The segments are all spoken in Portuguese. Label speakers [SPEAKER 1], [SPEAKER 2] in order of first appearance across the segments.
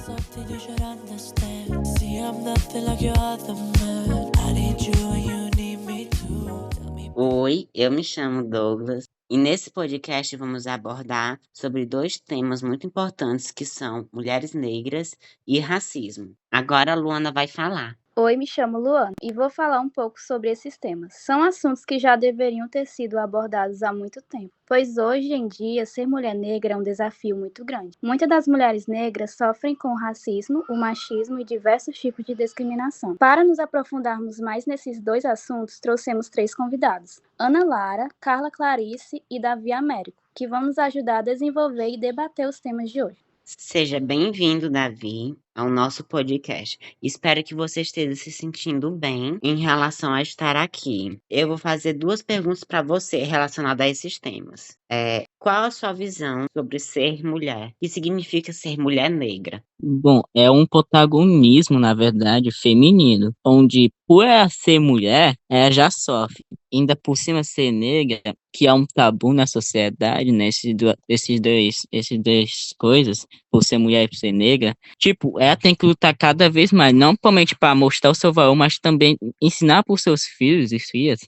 [SPEAKER 1] Something you should understand. See, I'm nothing like your other man. I need you and you need me too. Tell me.
[SPEAKER 2] Oi, eu me chamo Douglas e nesse podcast vamos abordar sobre dois temas muito importantes que são mulheres negras e racismo. Agora a Luana vai falar.
[SPEAKER 3] Oi, me chamo Luana e vou falar um pouco sobre esses temas. São assuntos que já deveriam ter sido abordados há muito tempo, pois hoje em dia ser mulher negra é um desafio muito grande. Muitas das mulheres negras sofrem com o racismo, o machismo e diversos tipos de discriminação. Para nos aprofundarmos mais nesses dois assuntos, trouxemos 3 convidados: Ana Lara, Carla Clarice e Davi Américo, que vão nos ajudar a desenvolver e debater os temas de hoje.
[SPEAKER 2] Seja bem-vindo, Davi, ao nosso podcast. Espero que você esteja se sentindo bem em relação a estar aqui. Eu vou fazer 2 perguntas para você relacionadas a esses temas. Qual a sua visão sobre ser mulher? O que significa ser mulher negra?
[SPEAKER 4] Bom, é um protagonismo, na verdade, feminino, onde por ela ser mulher, ela já sofre. Ainda por cima ser negra, que é um tabu na sociedade, né? Esses dois coisas, por ser mulher e por ser negra, tipo, ela tem que lutar cada vez mais, não somente para mostrar o seu valor, mas também ensinar para os seus filhos e filhas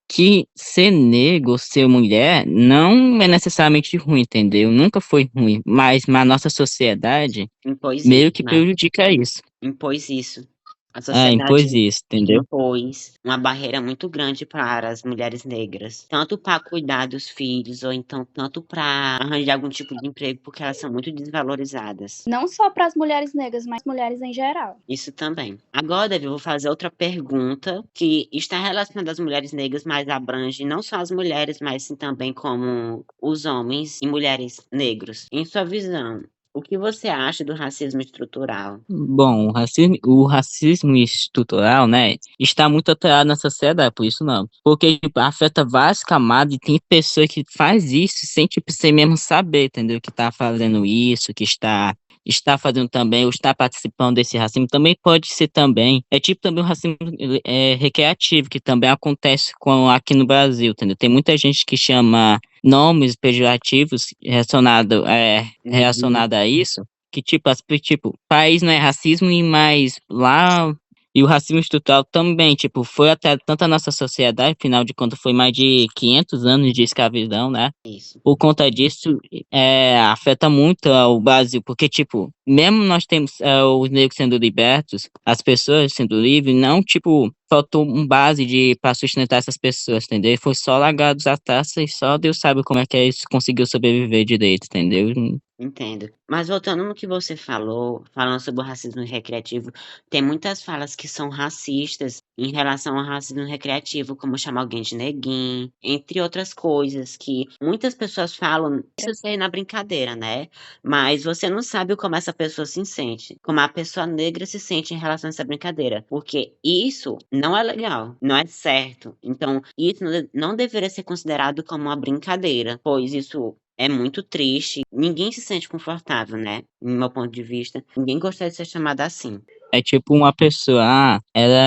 [SPEAKER 4] que ser negro, ser mulher, não é necessariamente ruim, entendeu? Nunca foi ruim, mas na nossa sociedade,
[SPEAKER 2] Impôs
[SPEAKER 4] meio
[SPEAKER 2] isso,
[SPEAKER 4] que
[SPEAKER 2] né?
[SPEAKER 4] prejudica isso.
[SPEAKER 2] Impôs isso. A
[SPEAKER 4] Impôs
[SPEAKER 2] sociedade
[SPEAKER 4] isso, entendeu?
[SPEAKER 2] impôs uma barreira muito grande para as mulheres negras, tanto para cuidar dos filhos, ou então tanto para arranjar algum tipo de emprego, porque elas são muito desvalorizadas.
[SPEAKER 3] Não só para as mulheres negras, mas mulheres em geral.
[SPEAKER 2] Isso também. Agora, Davi, eu vou fazer outra pergunta que está relacionada às mulheres negras, mas abrange não só as mulheres, mas sim também como os homens e mulheres negros. Em sua visão, o que você acha do racismo estrutural?
[SPEAKER 4] Bom, o racismo estrutural, né, está muito atrelado na sociedade, por isso não. Porque tipo, afeta várias camadas e tem pessoa que faz isso sem, tipo, sem mesmo saber, entendeu? Que está fazendo isso, que está fazendo também, ou está participando desse racismo, também pode ser também. É tipo também o racismo recreativo, que também acontece aqui no Brasil, entendeu? Tem muita gente que chama nomes pejorativos relacionado a isso, que tipo, país não é racismo, mas lá e o racismo estrutural também, tipo, foi até tanto a nossa sociedade, afinal de contas foi mais de 500 anos de escravidão, né?
[SPEAKER 2] Isso.
[SPEAKER 4] Por conta disso, afeta muito o Brasil, porque, tipo, mesmo nós temos os negros sendo libertos, as pessoas sendo livres, não, tipo, faltou um base para sustentar essas pessoas, entendeu? E foi só largados a taça e só Deus sabe como é que eles conseguiu sobreviver direito, entendeu?
[SPEAKER 2] Entendo. Mas voltando no que você falou, falando sobre o racismo recreativo, tem muitas falas que são racistas em relação ao racismo recreativo, como chamar alguém de neguinho, entre outras coisas que muitas pessoas falam, isso aí na brincadeira, né? Mas você não sabe como essa pessoa se sente, como a pessoa negra se sente em relação a essa brincadeira, porque isso não é legal, não é certo. Então, isso não deveria ser considerado como uma brincadeira, pois isso é muito triste. Ninguém se sente confortável, né? No meu ponto de vista. Ninguém gostaria de ser chamada assim.
[SPEAKER 4] É tipo uma pessoa,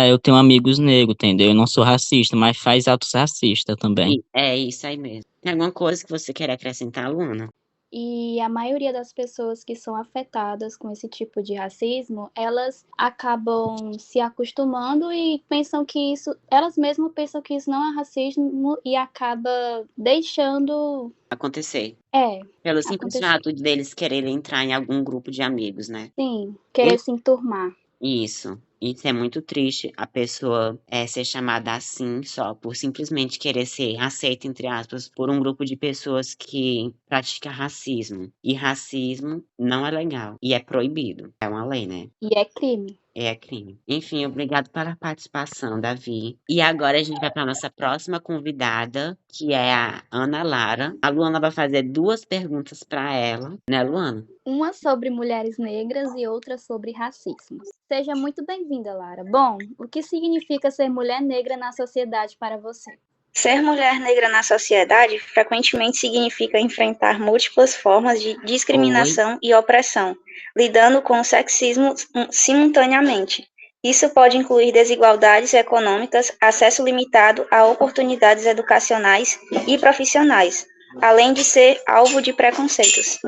[SPEAKER 4] eu tenho amigos negros, entendeu? Eu não sou racista, mas faz atos racistas também.
[SPEAKER 2] E é isso aí mesmo. Tem alguma coisa que você quer acrescentar, Luana?
[SPEAKER 3] E a maioria das pessoas que são afetadas com esse tipo de racismo, elas acabam se acostumando e pensam que isso, elas mesmas pensam que isso não é racismo e acaba deixando
[SPEAKER 2] Acontecer.
[SPEAKER 3] É,
[SPEAKER 2] Pelo simples
[SPEAKER 3] acontecer.
[SPEAKER 2] fato deles quererem entrar em algum grupo de amigos, né?
[SPEAKER 3] Sim, querer se enturmar.
[SPEAKER 2] Isso. Isso é muito triste, a pessoa ser chamada assim só por simplesmente querer ser aceita, entre aspas, por um grupo de pessoas que pratica racismo. E racismo não é legal. E é proibido. É uma lei, né?
[SPEAKER 3] E é crime.
[SPEAKER 2] É crime. Enfim, obrigado pela participação, Davi. E agora a gente vai para a nossa próxima convidada, que é a Ana Lara. A Luana vai fazer 2 perguntas para ela, né, Luana?
[SPEAKER 3] Uma sobre mulheres negras e outra sobre racismo. Seja muito bem-vinda, Lara. Bom, o que significa ser mulher negra na sociedade para você?
[SPEAKER 5] Ser mulher negra na sociedade frequentemente significa enfrentar múltiplas formas de discriminação e opressão, lidando com o sexismo simultaneamente. Isso pode incluir desigualdades econômicas, acesso limitado a oportunidades educacionais e profissionais, além de ser alvo de preconceitos.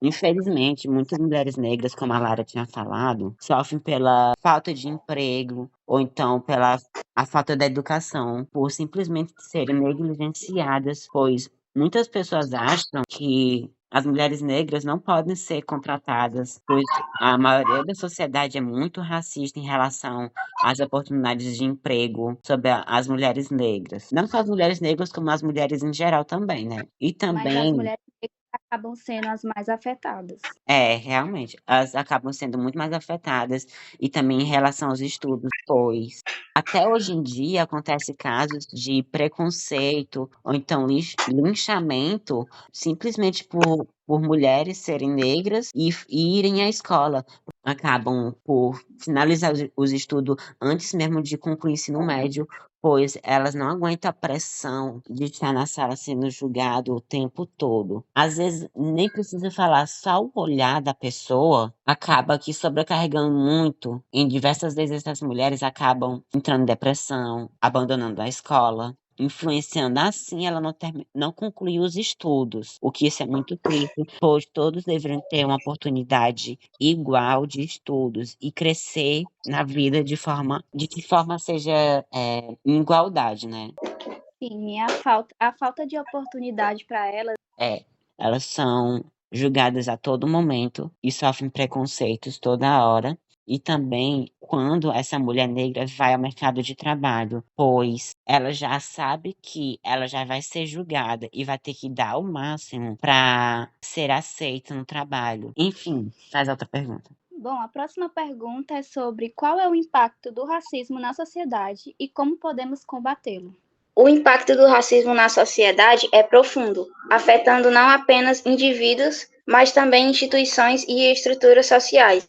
[SPEAKER 2] Infelizmente, muitas mulheres negras, como a Lara tinha falado, sofrem pela falta de emprego ou então pela a falta da educação, por simplesmente serem negligenciadas, pois muitas pessoas acham que as mulheres negras não podem ser contratadas, pois a maioria da sociedade é muito racista em relação às oportunidades de emprego sobre as mulheres negras. Não só as mulheres negras, como as mulheres em geral também, né? E
[SPEAKER 3] Mas as
[SPEAKER 2] também
[SPEAKER 3] mulheres negras acabam sendo as mais afetadas.
[SPEAKER 2] realmente, elas acabam sendo muito mais afetadas e também em relação aos estudos, pois até hoje em dia acontece casos de preconceito ou então linchamento simplesmente por mulheres serem negras e irem à escola. Acabam por finalizar os estudos antes mesmo de concluir o ensino médio, pois elas não aguentam a pressão de estar na sala sendo julgado o tempo todo. Às vezes nem precisa falar, só o olhar da pessoa acaba que sobrecarregando muito. Em diversas vezes essas mulheres acabam entrando em depressão, abandonando a escola, influenciando assim ela não concluir os estudos, o que isso é muito triste, pois todos deveriam ter uma oportunidade igual de estudos e crescer na vida de que forma seja em igualdade, né?
[SPEAKER 3] Sim, a falta de oportunidade para elas.
[SPEAKER 2] Elas são julgadas a todo momento e sofrem preconceitos toda hora. E também quando essa mulher negra vai ao mercado de trabalho, pois ela já sabe que ela já vai ser julgada e vai ter que dar o máximo para ser aceita no trabalho. Enfim, faz outra pergunta.
[SPEAKER 3] Bom, a próxima pergunta é sobre qual é o impacto do racismo na sociedade e como podemos combatê-lo.
[SPEAKER 5] O impacto do racismo na sociedade é profundo, afetando não apenas indivíduos, mas também instituições e estruturas sociais.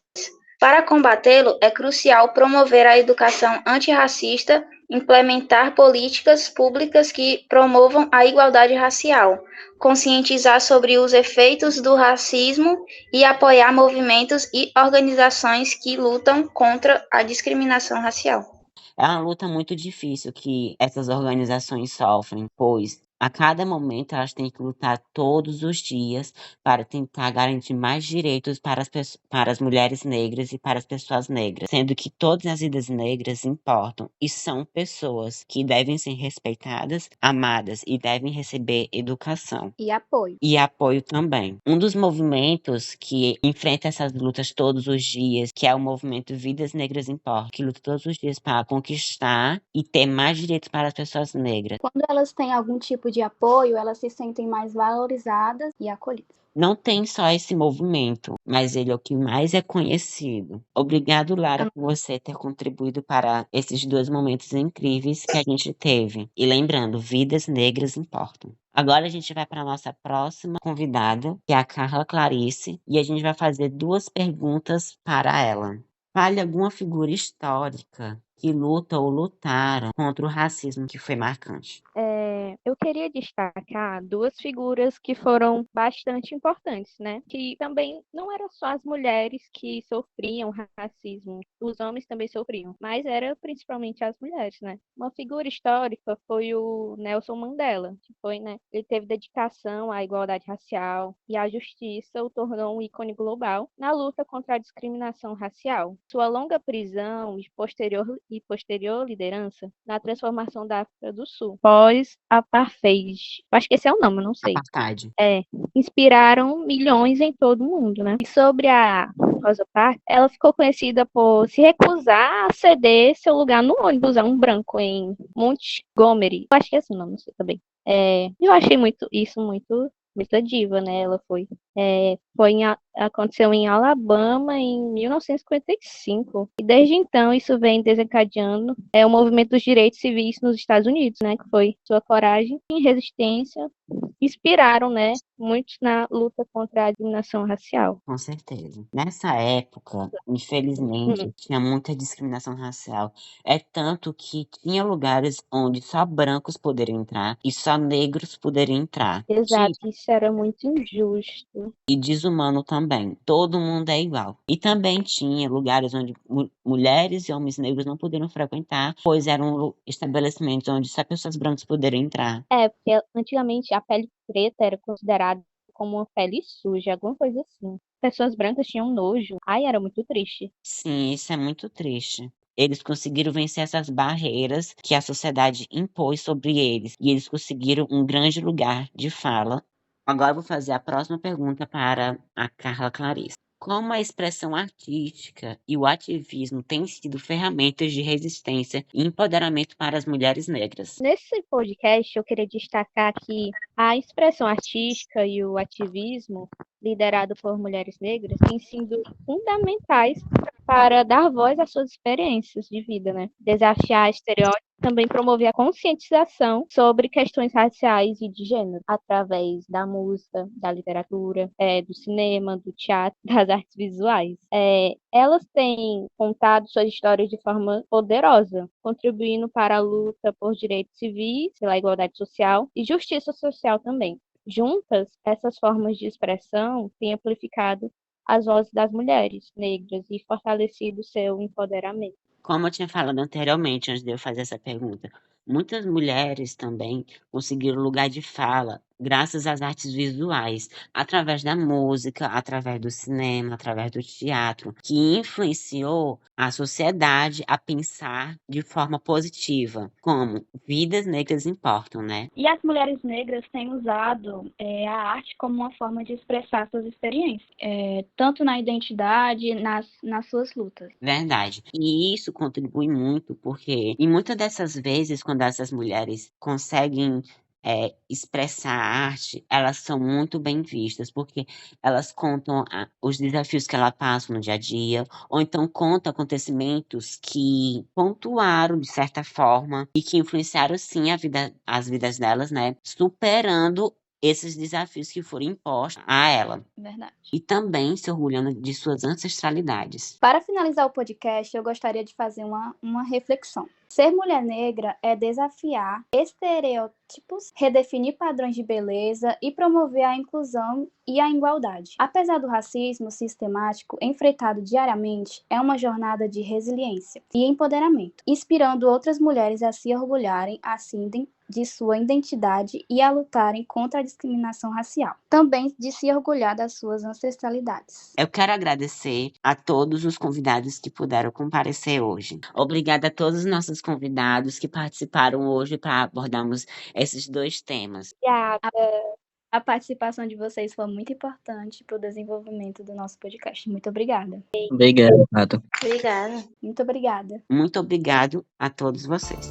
[SPEAKER 5] Para combatê-lo, é crucial promover a educação antirracista, implementar políticas públicas que promovam a igualdade racial, conscientizar sobre os efeitos do racismo e apoiar movimentos e organizações que lutam contra a discriminação racial.
[SPEAKER 2] É uma luta muito difícil que essas organizações sofrem, pois a cada momento elas têm que lutar todos os dias para tentar garantir mais direitos para as mulheres negras e para as pessoas negras, sendo que todas as vidas negras importam e são pessoas que devem ser respeitadas, amadas e devem receber educação.
[SPEAKER 3] E apoio.
[SPEAKER 2] E apoio também. Um dos movimentos que enfrenta essas lutas todos os dias, que é o movimento Vidas Negras Importam, que luta todos os dias para conquistar e ter mais direitos para as pessoas negras.
[SPEAKER 3] Quando elas têm algum tipo de apoio, elas se sentem mais valorizadas e acolhidas.
[SPEAKER 2] Não tem só esse movimento, mas ele é o que mais é conhecido. Obrigado, Lara, por você ter contribuído para esses dois momentos incríveis que a gente teve. E lembrando, vidas negras importam. Agora a gente vai para a nossa próxima convidada, que é a Carla Clarice, e a gente vai fazer duas perguntas para ela. Fale alguma figura histórica que luta ou lutaram contra o racismo que foi marcante.
[SPEAKER 6] Eu queria destacar duas figuras que foram bastante importantes, né? Que também não eram só as mulheres que sofriam racismo, os homens também sofriam, mas era principalmente as mulheres, né? Uma figura histórica foi o Nelson Mandela, que foi, né? Ele teve dedicação à igualdade racial e à justiça o tornou um ícone global na luta contra a discriminação racial. Sua longa prisão e posterior liderança na transformação da África do Sul, pós-apartheid. Acho que esse é o nome, eu não sei.
[SPEAKER 2] Apartheid.
[SPEAKER 6] Inspiraram milhões em todo o mundo, né? E sobre a Rosa Parks, ela ficou conhecida por se recusar a ceder seu lugar no ônibus a um branco em Montgomery. Eu acho que é esse o nome, não sei também. Eu achei muito diva, né? Ela aconteceu em Alabama em 1955. E desde então isso vem desencadeando o movimento dos direitos civis nos Estados Unidos, né? Que foi sua coragem e resistência inspiraram, né? Muitos na luta contra a discriminação racial.
[SPEAKER 2] Com certeza. Nessa época, infelizmente, tinha muita discriminação racial. É tanto que tinha lugares onde só brancos poderiam entrar e só negros poderiam entrar.
[SPEAKER 6] Exato, isso era muito injusto.
[SPEAKER 2] E desumano também. Todo mundo é igual. E também tinha lugares onde mulheres e homens negros não poderiam frequentar, pois eram estabelecimentos onde só pessoas brancas poderiam entrar.
[SPEAKER 6] Porque antigamente a pele preta era considerada como uma pele suja, alguma coisa assim. Pessoas brancas tinham nojo. Ai, era muito triste.
[SPEAKER 2] Sim, isso é muito triste. Eles conseguiram vencer essas barreiras que a sociedade impôs sobre eles. E eles conseguiram um grande lugar de fala. Agora eu vou fazer a próxima pergunta para a Carla Clarice. Como a expressão artística e o ativismo têm sido ferramentas de resistência e empoderamento para as mulheres negras?
[SPEAKER 6] Nesse podcast, eu queria destacar que a expressão artística e o ativismo, liderado por mulheres negras, têm sido fundamentais para dar voz às suas experiências de vida, né? Desafiar estereótipos, também promover a conscientização sobre questões raciais e de gênero, através da música, da literatura, do cinema, do teatro, das artes visuais. Elas têm contado suas histórias de forma poderosa, contribuindo para a luta por direitos civis, pela igualdade social e justiça social também. Juntas, essas formas de expressão têm amplificado as vozes das mulheres negras e fortalecido seu empoderamento.
[SPEAKER 2] Como eu tinha falado anteriormente, antes de eu fazer essa pergunta, muitas mulheres também conseguiram lugar de fala graças às artes visuais, através da música, através do cinema, através do teatro, que influenciou a sociedade a pensar de forma positiva, como vidas negras importam, né?
[SPEAKER 3] E as mulheres negras têm usado a arte como uma forma de expressar suas experiências, tanto na identidade, nas suas lutas.
[SPEAKER 2] Verdade. E isso contribui muito, porque, e muitas dessas vezes, quando essas mulheres conseguem expressar a arte, elas são muito bem vistas, porque elas contam os desafios que elas passam no dia a dia, ou então contam acontecimentos que pontuaram, de certa forma, e que influenciaram, sim, as vidas delas, né? Superando esses desafios que foram impostos a ela.
[SPEAKER 3] Verdade.
[SPEAKER 2] E também se orgulhando de suas ancestralidades.
[SPEAKER 3] Para finalizar o podcast, eu gostaria de fazer uma reflexão. Ser mulher negra é desafiar estereótipos, redefinir padrões de beleza e promover a inclusão e a igualdade. Apesar do racismo sistemático enfrentado diariamente, é uma jornada de resiliência e empoderamento, inspirando outras mulheres a se orgulharem assim de sua identidade e a lutarem contra a discriminação racial. Também de se orgulhar das suas ancestralidades.
[SPEAKER 2] Eu quero agradecer a todos os convidados que puderam comparecer hoje. Obrigada a todos os nossos convidados que participaram hoje para abordarmos esses dois temas.
[SPEAKER 3] A participação de vocês foi muito importante para o desenvolvimento do nosso podcast. Muito obrigada.
[SPEAKER 4] Obrigado, Pato.
[SPEAKER 5] Obrigada.
[SPEAKER 3] Muito obrigada.
[SPEAKER 2] Muito obrigado a todos vocês.